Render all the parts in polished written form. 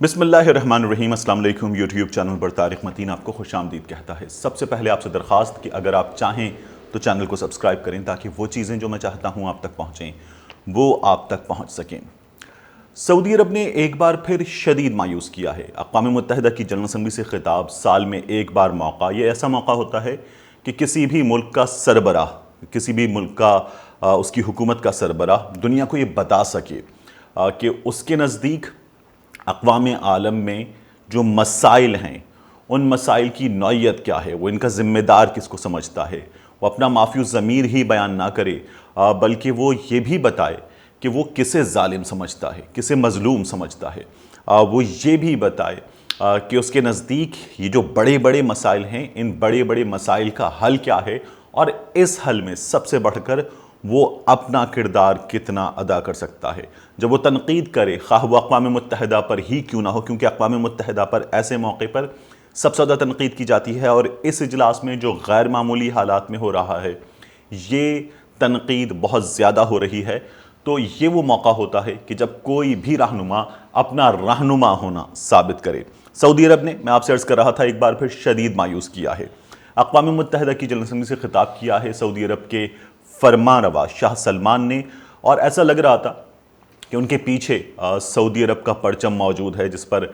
बिस्मिल्लाहिर्रहमानिर्रहीम। अस्सलाम वालेकुम। यूट्यूब चैनल पर तारिक मतीन आपको खुश आमदीद कहता है। सबसे पहले आपसे दरख्वास्त कि अगर आप चाहें तो चैनल को सब्सक्राइब करें ताकि वो चीज़ें जो मैं चाहता हूँ आप तक पहुँचें वो आप तक पहुँच सकें। सऊदी अरब ने एक बार फिर शदीद मायूस किया है। अक़वाम मुत्तहिदा की जनरल असम्बली से खिताब साल में एक बार मौका, ये ऐसा मौका होता है कि किसी भी मुल्क का सरबराह, किसी भी मुल्क का उसकी हुकूमत का सरबराह दुनिया को ये बता सके कि उसके नज़दीक अक़वाम आलम में जो मसाइल हैं उन मसाइल की नौइयत क्या है, वो इनका ज़िम्मेदार किसको समझता है। वो अपना माफ़ी ज़मीर ही बयान ना करे बल्कि वो ये भी बताए कि वो किसे ज़ालिम समझता है, किसे मज़लूम समझता है। वो ये भी बताए कि उसके नज़दीक ये जो बड़े बड़े मसाइल हैं, इन बड़े बड़े मसाइल का हल क्या है और इस हल में सबसे बढ़कर वो अपना किरदार कितना अदा कर सकता है। जब वो तनकीद करे, ख़्वाह वो अक़वाम मुत्तहिदा पर ही क्यों ना हो, क्योंकि अक़वाम मुत्तहिदा पर ऐसे मौके पर सबसे ज़्यादा तनकीद की जाती है और इस इजलास में जो गैर मामूली हालात में हो रहा है ये तनकीद बहुत ज़्यादा हो रही है। तो ये वो मौका होता है कि जब कोई भी रहनुमा अपना रहनुमा होना साबित करे। सऊदी अरब ने, मैं आपसे अर्ज़ कर रहा था, एक बार फिर शदीद मायूस किया है। अक़वाम मुत्तहिदा की जनरल असम्बली से खिताब किया है सऊदी अरब के फरमानरवा शाह सलमान ने, और ऐसा लग रहा था कि उनके पीछे सऊदी अरब का परचम मौजूद है जिस पर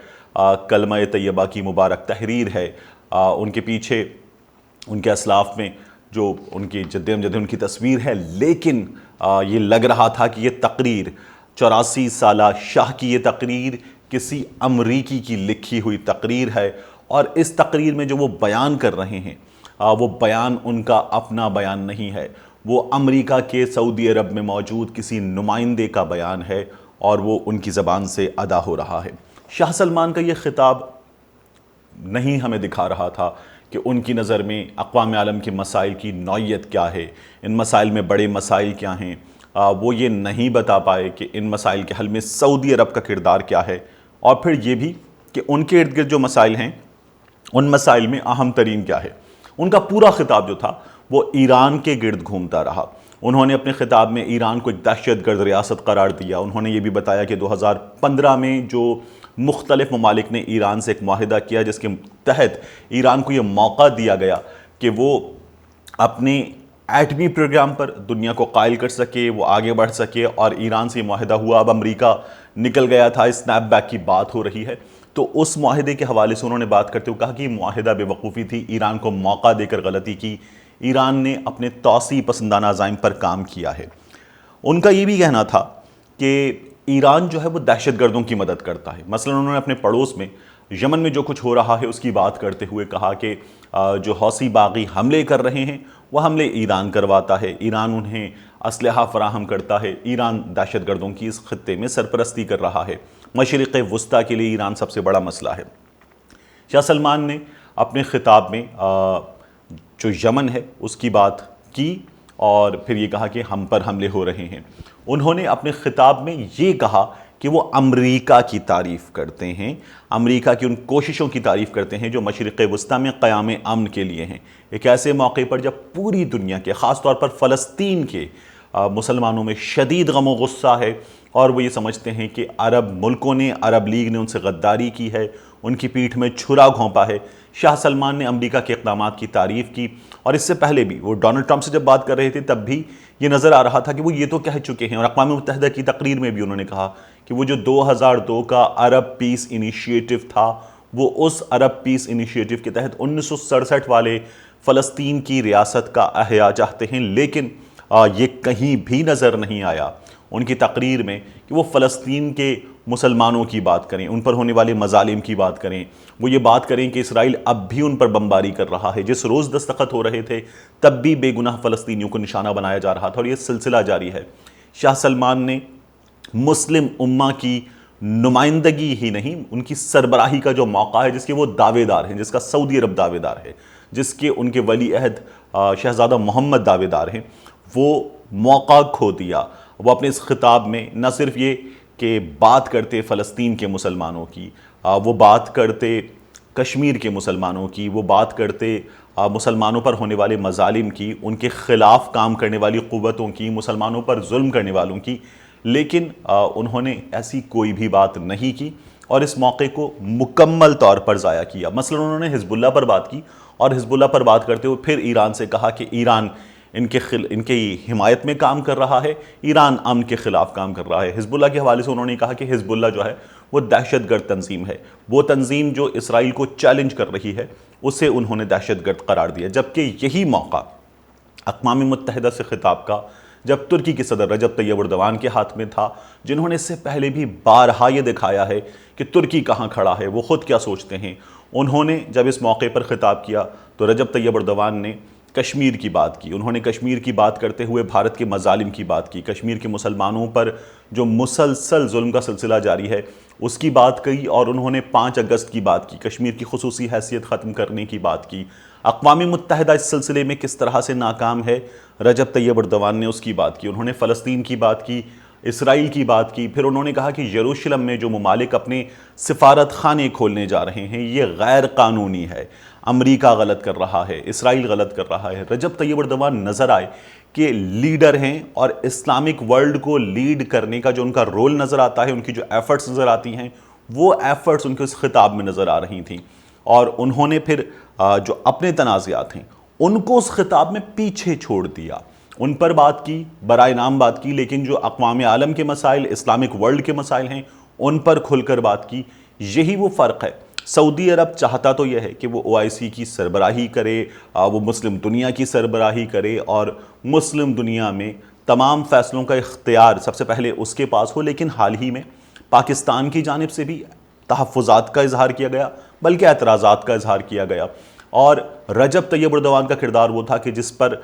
कलमा तैयबा की मुबारक तहरीर है। उनके पीछे उनके असलाफ में जो उनकी जद्द उनकी तस्वीर है, लेकिन ये लग रहा था कि ये तकरीर 84 साला शाह की ये तकरीर किसी अमरीकी की लिखी हुई तकरीर है और इस तकरीर में जो वो बयान कर रहे हैं वो बयान उनका अपना बयान नहीं है, वो अमेरिका के सऊदी अरब में मौजूद किसी नुमाइंदे का बयान है और वो उनकी ज़बान से अदा हो रहा है। शाह सलमान का ये ख़िताब नहीं हमें दिखा रहा था कि उनकी नज़र में अक़वाम आलम के मसाइल की नौइयत क्या है, इन मसाइल में बड़े मसाइल क्या हैं। वो ये नहीं बता पाए कि इन मसाइल के हल में सऊदी अरब का किरदार क्या है, और फिर ये भी कि उनके इर्द गिर्द जो मसाइल हैं उन मसाइल में अहम तरीन क्या है। उनका पूरा खिताब जो था वो ईरान के गिर्द घूमता रहा। उन्होंने अपने खिताब में ईरान को एक दहशतगर्द रियासत करार दिया। उन्होंने ये भी बताया कि 2015 में जो मुख्तलिफ ममालिक ने ईरान से एक मुआहिदा किया जिसके तहत ईरान को ये मौका दिया गया कि वो अपने एटमी प्रोग्राम पर दुनिया को कायल कर सके, वो आगे बढ़ सके, और ईरान से ये मुआहिदा हुआ। अब अमेरिका निकल गया था, स्नैपबैक की बात हो रही है। तो उस मुआहिदे के हवाले से उन्होंने बात करते हुए कहा कि मुआहिदा बेवकूफ़ी थी, ईरान को मौका देकर गलती की, ईरान ने अपने तौसी पसंदाना अज़ाइम पर काम किया है। उनका ये भी कहना था कि ईरान जो है वो दहशतगर्दों की मदद करता है। मसलन उन्होंने अपने पड़ोस में यमन में जो कुछ हो रहा है उसकी बात करते हुए कहा कि जो हौसी बागी हमले कर रहे हैं वह हमले ईरान करवाता है, ईरान उन्हें असलहा फराहम करता है, ईरान दहशतगर्दों की इस खत्ते में सरपरस्ती कर रहा है, मशरिक़ वस्ता के लिए ईरान सबसे बड़ा मसला है। शाह सलमान ने अपने ख़िताब में जो यमन है उसकी बात की और फिर ये कहा कि हम पर हमले हो रहे हैं। उन्होंने अपने ख़िताब में ये कहा कि वो अमेरिका की तारीफ़ करते हैं, अमेरिका की उन कोशिशों की तारीफ़ करते हैं जो मशरिक़ वस्ता में क़याम अमन के लिए हैं। एक ऐसे मौके पर जब पूरी दुनिया के, ख़ास तौर पर फ़लस्तीन के मुसलमानों में शदीद गम व गुस्सा है और वो ये समझते हैं कि अरब मुल्कों ने, अरब लीग ने उनसे गद्दारी की है, उनकी पीठ में छुरा घोंपा है। शाह सलमान ने अमेरिका के इक़दामात की तारीफ़ की और इससे पहले भी वो डोनाल्ड ट्रंप से जब बात कर रहे थे तब भी ये नज़र आ रहा था कि वो ये तो कह चुके हैं, और अक़वाम मुत्तहिदा की तकरीर में भी उन्होंने कहा कि वो जो 2002 का अरब पीस इनिशिएटिव था वो उस अरब पीस इनिशिएटिव के तहत 1967 वाले फ़लस्तीन की रियासत का अहया चाहते हैं, लेकिन ये कहीं भी नज़र नहीं आया उनकी तकरीर में कि वो फ़लस्तीन के मुसलमानों की बात करें, उन पर होने वाले मजालिम की बात करें, वो ये बात करें कि इसराइल अब भी उन पर बमबारी कर रहा है। जिस रोज़ दस्तखत हो रहे थे तब भी बेगुनाह फ़लस्तीनियों को निशाना बनाया जा रहा था और ये सिलसिला जारी है। शाह सलमान ने मुस्लिम उम्मा की नुमाइंदगी ही नहीं, उनकी सरबराही का जो मौका है जिसके वो दावेदार हैं, जिसका सऊदी अरब दावेदार है, जिसके उनके वली अहद शहज़ादा मोहम्मद दावेदार हैं, वो मौका खो दिया। वो अपने इस खिताब में न सिर्फ ये कि बात करते फ़लस्तीन के मुसलमानों की, वो बात करते कश्मीर के मुसलमानों की, वो बात करते मुसलमानों पर होने वाले मजालिम की, उनके ख़िलाफ़ काम करने वाली क़ुव्वतों की, मुसलमानों पर जुल्म करने वालों की, लेकिन उन्होंने ऐसी कोई भी बात नहीं की। اور اس موقع کو مکمل طور پر ضائع کیا۔ مثلا انہوں نے حزب اللہ پر بات کی اور حزب اللہ پر بات کرتے ہوئے پھر ایران سے کہا کہ ایران ان کی حمایت میں کام کر رہا ہے، ایران امن کے خلاف کام کر رہا ہے۔ حزب اللہ کے حوالے سے انہوں نے کہا کہ حزب اللہ جو ہے وہ دہشت گرد تنظیم ہے، وہ تنظیم جو اسرائیل کو چیلنج کر رہی ہے اسے انہوں نے دہشت گرد قرار دیا۔ جبکہ یہی موقع اقوام متحدہ سے خطاب کا جب ترکی کے صدر رجب طیب اردوان کے ہاتھ میں تھا، جنہوں نے اس سے پہلے بھی بارہا یہ دکھایا ہے کہ ترکی کہاں کھڑا ہے، وہ خود کیا سوچتے ہیں، انہوں نے جب اس موقع پر خطاب کیا تو رجب طیب اردوان نے کشمیر کی بات کی۔ انہوں نے کشمیر کی بات کرتے ہوئے بھارت کے مظالم کی بات کی، کشمیر کے مسلمانوں پر جو مسلسل ظلم کا سلسلہ جاری ہے اس کی بات کی، اور انہوں نے 5 اگست کی بات کی، کشمیر کی خصوصی حیثیت ختم کرنے کی بات کی۔ اقوام متحدہ اس سلسلے میں کس طرح سے ناکام ہے، رجب طیب اردوان نے اس کی بات کی۔ انہوں نے فلسطین کی بات کی، اسرائیل کی بات کی، پھر انہوں نے کہا کہ یروشلم میں جو ممالک اپنے سفارت خانے کھولنے جا رہے ہیں یہ غیر قانونی ہے، امریکہ غلط کر رہا ہے، اسرائیل غلط کر رہا ہے۔ رجب طیب اردوان نظر آئے کہ لیڈر ہیں، اور اسلامک ورلڈ کو لیڈ کرنے کا جو ان کا رول نظر آتا ہے، ان کی جو ایفرٹس نظر آتی ہیں، وہ ایفرٹس ان کے اس خطاب میں نظر آ رہی تھیں، اور انہوں نے پھر جو اپنے تنازعات ہیں ان کو اس خطاب میں پیچھے چھوڑ دیا، ان پر بات کی، برائے نام بات کی، لیکن جو اقوام عالم کے مسائل، اسلامک ورلڈ کے مسائل ہیں ان پر کھل کر بات کی۔ یہی وہ فرق ہے۔ سعودی عرب چاہتا تو یہ ہے کہ وہ OIC کی سربراہی کرے، وہ مسلم دنیا کی سربراہی کرے، اور مسلم دنیا میں تمام فیصلوں کا اختیار سب سے پہلے اس کے پاس ہو، لیکن حال ہی میں پاکستان کی جانب سے بھی تحفظات کا اظہار کیا گیا، بلکہ اعتراضات کا اظہار کیا گیا، اور رجب طیب اردوان کا کردار وہ تھا کہ جس پر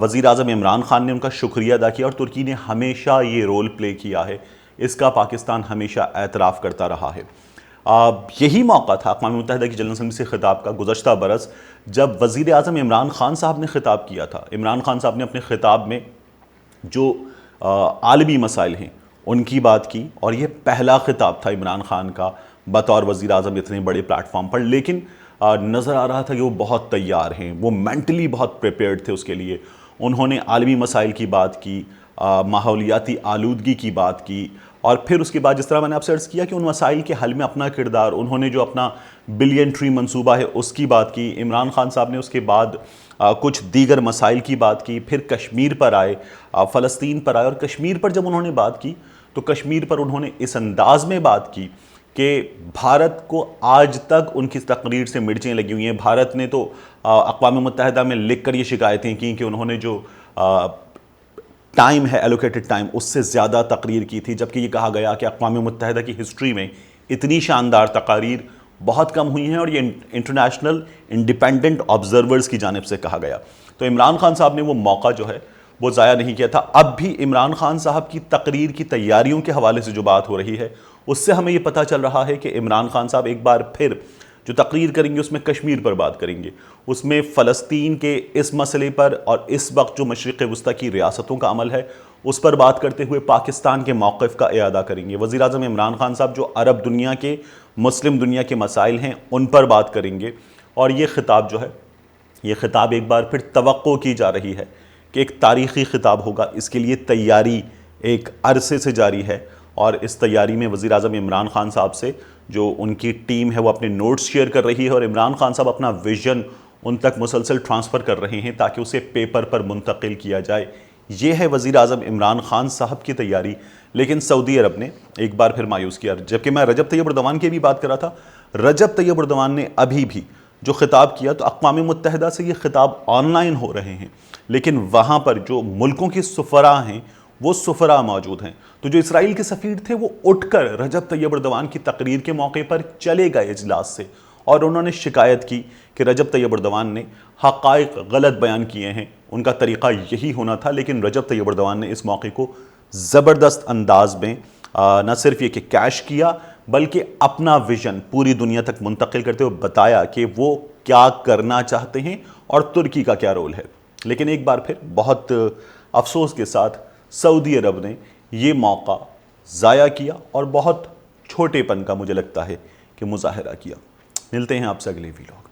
وزیر اعظم عمران خان نے ان کا شکریہ ادا کیا، اور ترکی نے ہمیشہ یہ رول پلے کیا ہے، اس کا پاکستان ہمیشہ اعتراف کرتا رہا ہے۔ یہی موقع تھا اقوام متحدہ کی جنرل اسمبلی سے خطاب کا گزشتہ برس، جب وزیر اعظم عمران خان صاحب نے خطاب کیا تھا۔ عمران خان صاحب نے اپنے خطاب میں جو عالمی مسائل ہیں ان کی بات کی، اور یہ پہلا خطاب تھا عمران خان کا بطور وزیر اعظم اتنے بڑے پلیٹ فارم پر، لیکن نظر آ رہا تھا کہ وہ بہت تیار ہیں، وہ مینٹلی بہت پریپیئرڈ تھے اس کے لیے۔ انہوں نے عالمی مسائل کی بات کی، ماحولیاتی آلودگی کی بات کی، اور پھر اس کے بعد جس طرح میں نے آپ سے عرض کیا کہ ان مسائل کے حل میں اپنا کردار، انہوں نے جو اپنا بلین ٹری منصوبہ ہے اس کی بات کی۔ عمران خان صاحب نے اس کے بعد کچھ دیگر مسائل کی بات کی، پھر کشمیر پر آئے، فلسطین پر آئے، اور کشمیر پر جب انہوں نے بات کی تو کشمیر پر انہوں نے اس انداز میں بات کی کہ بھارت کو آج تک ان کی تقریر سے مرچیں لگی ہوئی ہیں۔ بھارت نے تو اقوام متحدہ میں لکھ کر یہ شکایتیں کی کہ انہوں نے جو ٹائم ہے ایلوکیٹڈ ٹائم اس سے زیادہ تقریر کی تھی، جبکہ یہ کہا گیا کہ اقوام متحدہ کی ہسٹری میں اتنی شاندار تقاریر بہت کم ہوئی ہیں، اور یہ انٹرنیشنل انڈیپینڈنٹ آبزرورز کی جانب سے کہا گیا۔ تو عمران خان صاحب نے وہ موقع جو ہے وہ ضائع نہیں کیا تھا۔ اب بھی عمران خان صاحب کی تقریر کی تیاریوں کے حوالے سے جو بات ہو رہی ہے اس سے ہمیں یہ پتہ چل رہا ہے کہ عمران خان صاحب ایک بار پھر جو تقریر کریں گے اس میں کشمیر پر بات کریں گے، اس میں فلسطین کے اس مسئلے پر، اور اس وقت جو مشرق وسطیٰ کی ریاستوں کا عمل ہے اس پر بات کرتے ہوئے پاکستان کے موقف کا اعادہ کریں گے۔ وزیر اعظم عمران خان صاحب جو عرب دنیا کے، مسلم دنیا کے مسائل ہیں ان پر بات کریں گے، اور یہ خطاب جو ہے، یہ خطاب ایک بار پھر توقع کی جا رہی ہے کہ ایک تاریخی خطاب ہوگا۔ اس کے لیے تیاری ایک عرصے سے جاری ہے، اور اس تیاری میں وزیر اعظم عمران خان صاحب سے جو ان کی ٹیم ہے وہ اپنے نوٹس شیئر کر رہی ہے، اور عمران خان صاحب اپنا ویژن ان تک مسلسل ٹرانسفر کر رہے ہیں تاکہ اسے پیپر پر منتقل کیا جائے۔ یہ ہے وزیر اعظم عمران خان صاحب کی تیاری، لیکن سعودی عرب نے ایک بار پھر مایوس کیا۔ جبکہ میں رجب طیب اردوان کی بھی بات کر رہا تھا، رجب طیب اردوان نے ابھی بھی جو خطاب کیا تو اقوام متحدہ سے یہ خطاب آن لائن ہو رہے ہیں، لیکن وہاں پر جو ملکوں کے سفراء ہیں وہ سفراء موجود ہیں۔ تو جو اسرائیل کے سفیر تھے وہ اٹھ کر رجب طیب اردوان کی تقریر کے موقع پر چلے گئے اجلاس سے، اور انہوں نے شکایت کی کہ رجب طیب اردوان نے حقائق غلط بیان کیے ہیں، ان کا طریقہ یہی ہونا تھا۔ لیکن رجب طیب اردوان نے اس موقع کو زبردست انداز میں نہ صرف یہ کہ کیش کیا، بلکہ اپنا ویژن پوری دنیا تک منتقل کرتے ہوئے بتایا کہ وہ کیا کرنا چاہتے ہیں اور ترکی کا کیا رول ہے۔ لیکن ایک بار پھر بہت افسوس کے ساتھ سعودی عرب نے یہ موقع ضائع کیا، اور بہت چھوٹے پن کا مجھے لگتا ہے کہ مظاہرہ کیا۔ ملتے ہیں آپ سے اگلے ویلوگ۔